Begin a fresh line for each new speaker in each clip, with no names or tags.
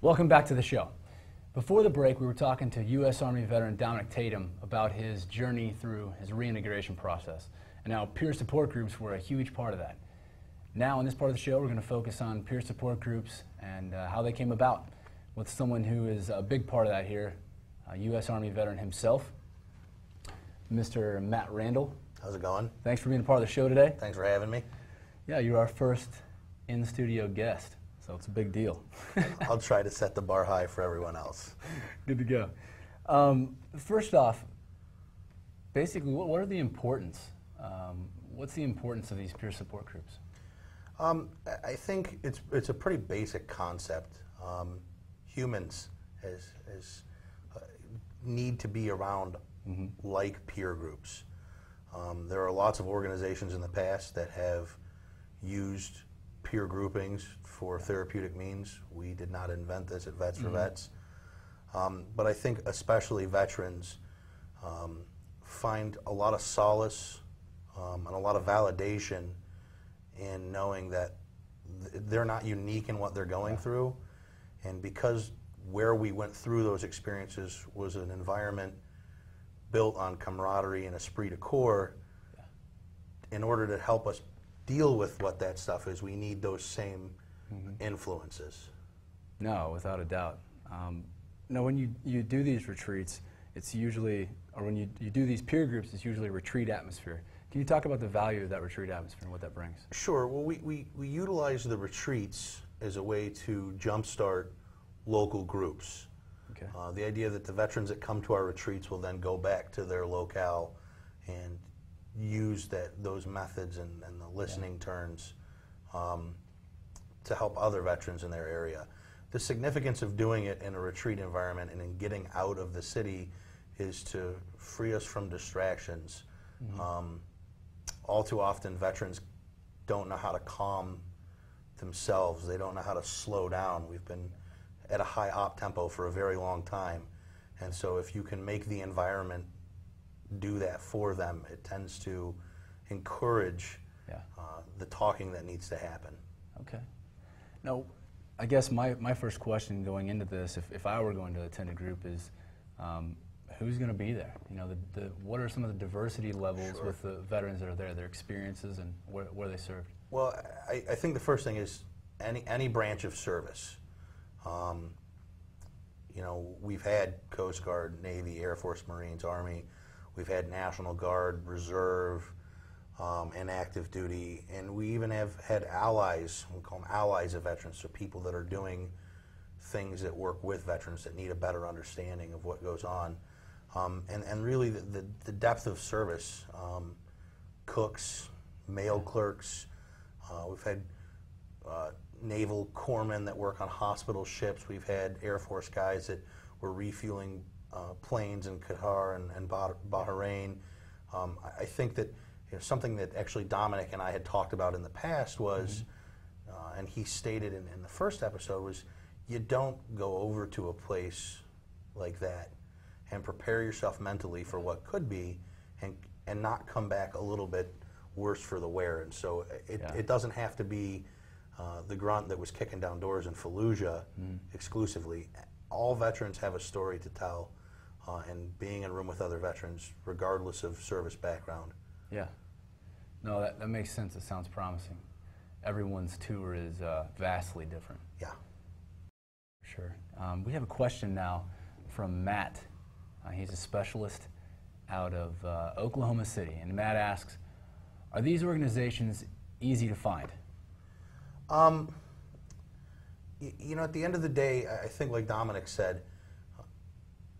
Welcome back to the show. Before the break, we were talking to U.S. Army veteran Dominic Tatum about his journey through his reintegration process. And now peer support groups were a huge part of that. Now in this part of the show, we're going to focus on peer support groups and how they came about with someone who is a big part of that here, a U.S. Army veteran himself, Mr. Matt Randle.
How's it going?
Thanks for being a part of the show today.
Thanks for having me.
Yeah, you're our first in-studio guest, so it's a big deal.
I'll try to set the bar high for everyone else.
Good to go. First off, basically, what are the importance? What's the importance of these peer support groups?
I think it's a pretty basic concept. Humans need to be around like peer groups. There are lots of organizations in the past that have used peer groupings for therapeutic means. We did not invent this at Vets for Vets. But I think especially veterans find a lot of solace and a lot of validation in knowing that they're not unique in what they're going through. And because where we went through those experiences was an environment built on camaraderie and esprit de corps, in order to help us deal with what that stuff is, we need those same influences.
No, without a doubt. Now, when you do these retreats, it's usually, or when you do these peer groups, it's usually a retreat atmosphere. Can you talk about the value of that retreat atmosphere and what that brings?
Sure. Well, we utilize the retreats as a way to jumpstart local groups.
Okay.
The idea that the veterans that come to our retreats will then go back to their locale and use those methods and the listening turns to help other veterans in their area. The significance of doing it in a retreat environment and in getting out of the city is to free us from distractions. All too often, veterans don't know how to calm themselves. They don't know how to slow down. We've been at a high op tempo for a very long time. And so if you can make the environment do that for them, it tends to encourage the talking that needs to happen.
Okay. Now, I guess my first question going into this, if I were going to attend a group, is who's going to be there? You know, what are some of the diversity levels with the veterans that are there, their experiences, and where they served?
Well, I think the first thing is any branch of service. You know, we've had Coast Guard, Navy, Air Force, Marines, Army. We've had National Guard, Reserve, and active duty, and we even have had allies. We call them allies of veterans, so people that are doing things that work with veterans that need a better understanding of what goes on. And really the depth of service, cooks, mail clerks, we've had naval corpsmen that work on hospital ships. We've had Air Force guys that were refueling planes in Qatar and Bahrain. I think that something that actually Dominic and I had talked about in the past was, and he stated in the first episode, was you don't go over to a place like that and prepare yourself mentally for what could be and not come back a little bit worse for the wear. And so it doesn't have to be the grunt that was kicking down doors in Fallujah exclusively. All veterans have a story to tell, and being in a room with other veterans, regardless of service background.
Yeah. No, that makes sense. It sounds promising. Everyone's tour is vastly different.
Yeah.
Sure. We have a question now from Matt. He's a specialist out of Oklahoma City. And Matt asks, are these organizations easy to find?
You know, at the end of the day, I think like Dominic said,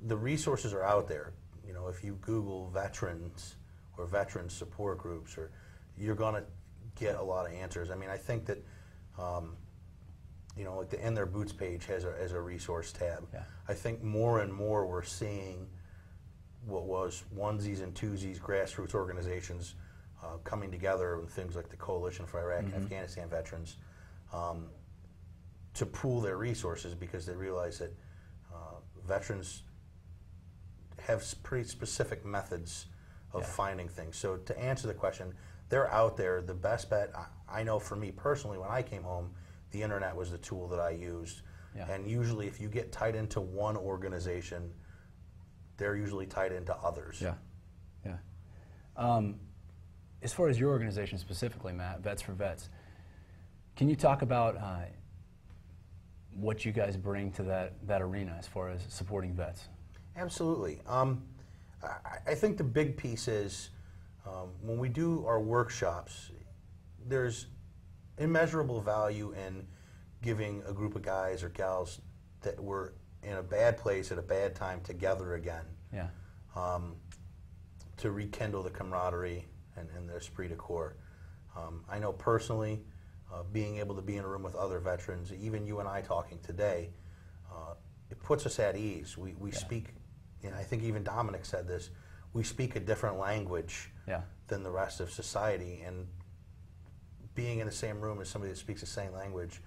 the resources are out there. You know, if you Google veterans or veteran support groups, you're going to get a lot of answers. I mean, I think that, you know, like the In Their Boots page has a resource tab.
Yeah.
I think more and more we're seeing what was onesies and twosies grassroots organizations coming together with things like the Coalition for Iraq and Afghanistan Veterans to pool their resources, because they realize that veterans have pretty specific methods of finding things. So to answer the question, they're out there. The best bet, I know for me personally, when I came home, the internet was the tool that I used.
Yeah.
And usually if you get tied into one organization, they're usually tied into others.
Yeah, yeah. As far as your organization specifically, Matt, Vets for Vets, can you talk about what you guys bring to that arena as far as supporting vets?
Absolutely. I think the big piece is when we do our workshops, there's immeasurable value in giving a group of guys or gals that were in a bad place at a bad time together again.
Yeah.
To rekindle the camaraderie and the esprit de corps. I know personally, being able to be in a room with other veterans, even you and I talking today, it puts us at ease. We speak, and I think even Dominic said this, we speak a different language than the rest of society, and being in the same room as somebody that speaks the same language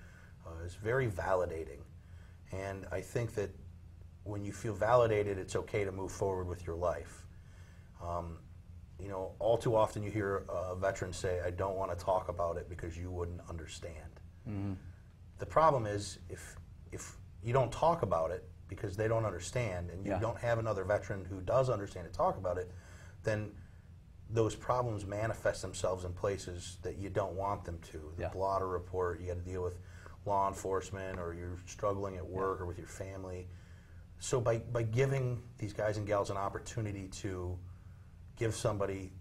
is very validating. And I think that when you feel validated, it's okay to move forward with your life. You know, all too often you hear veterans say, I don't want to talk about it because you wouldn't understand.
Mm-hmm.
The problem is if you don't talk about it because they don't understand, and you don't have another veteran who does understand and talk about it, then those problems manifest themselves in places that you don't want them to. The blotter report, you got to deal with law enforcement, or you're struggling at work or with your family. So by giving these guys and gals an opportunity to give somebody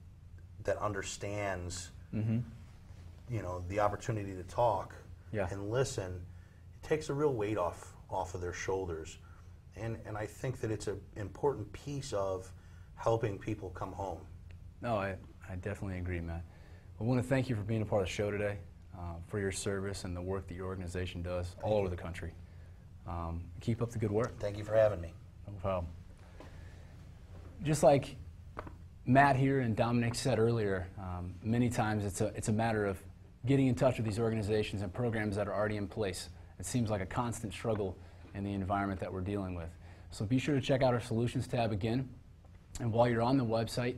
that understands, you know, the opportunity to talk and listen, it takes a real weight off of their shoulders. And I think that it's an important piece of helping people come home.
No, I definitely agree, Matt. I want to thank you for being a part of the show today, for your service and the work that your organization does all over the country. Keep up the good work.
Thank you for having me.
No problem. Just like Matt here and Dominic said earlier, many times it's a matter of getting in touch with these organizations and programs that are already in place. It seems like a constant struggle in the environment that we're dealing with. So be sure to check out our Solutions tab again. And while you're on the website,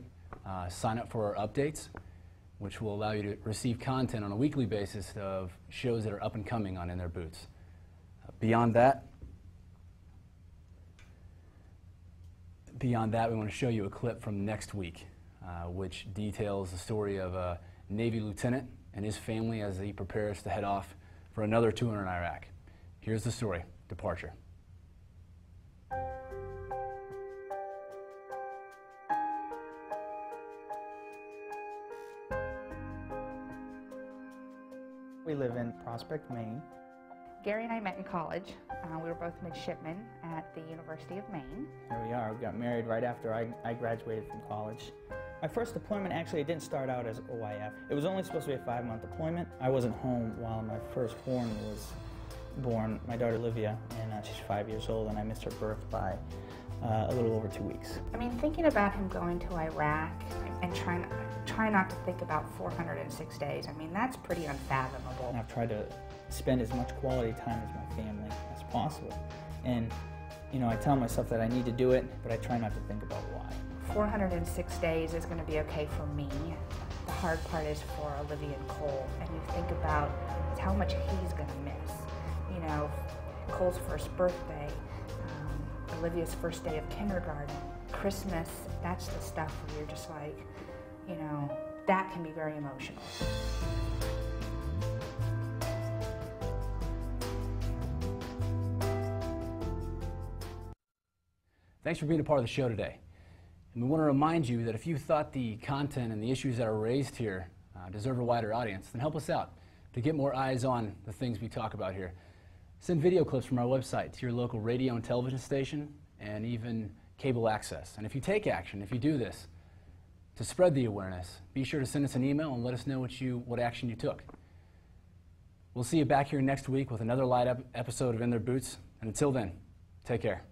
sign up for our updates, which will allow you to receive content on a weekly basis of shows that are up and coming on In Their Boots. Beyond that, we want to show you a clip from next week, which details the story of a Navy lieutenant and his family as he prepares to head off for another tour in Iraq. Here's the story, Departure.
We live in Prospect, Maine.
Gary and I met in college. We were both midshipmen at the University of Maine.
Here we are. We got married right after I graduated from college. My first deployment, actually, it didn't start out as OIF. It was only supposed to be a 5-month deployment. I wasn't home while my firstborn was born, my daughter Olivia, and she's 5 years old, and I missed her birth by a little over 2 weeks.
I mean, thinking about him going to Iraq and trying not to think about 406 days, I mean, that's pretty unfathomable.
And I've tried to spend as much quality time with my family as possible. And, you know, I tell myself that I need to do it, but I try not to think about why.
406 days is going to be okay for me. The hard part is for Olivia and Cole, and you think about how much he's going to miss. You know, Cole's first birthday, Olivia's first day of kindergarten, Christmas, that's the stuff where you're just like, you know, that can be very emotional.
Thanks for being a part of the show today. And we want to remind you that if you thought the content and the issues that are raised here deserve a wider audience, then help us out to get more eyes on the things we talk about here. Send video clips from our website to your local radio and television station, and even cable access. And if you take action, if you do this, to spread the awareness, be sure to send us an email and let us know what action you took. We'll see you back here next week with another light episode of In Their Boots. And until then, take care.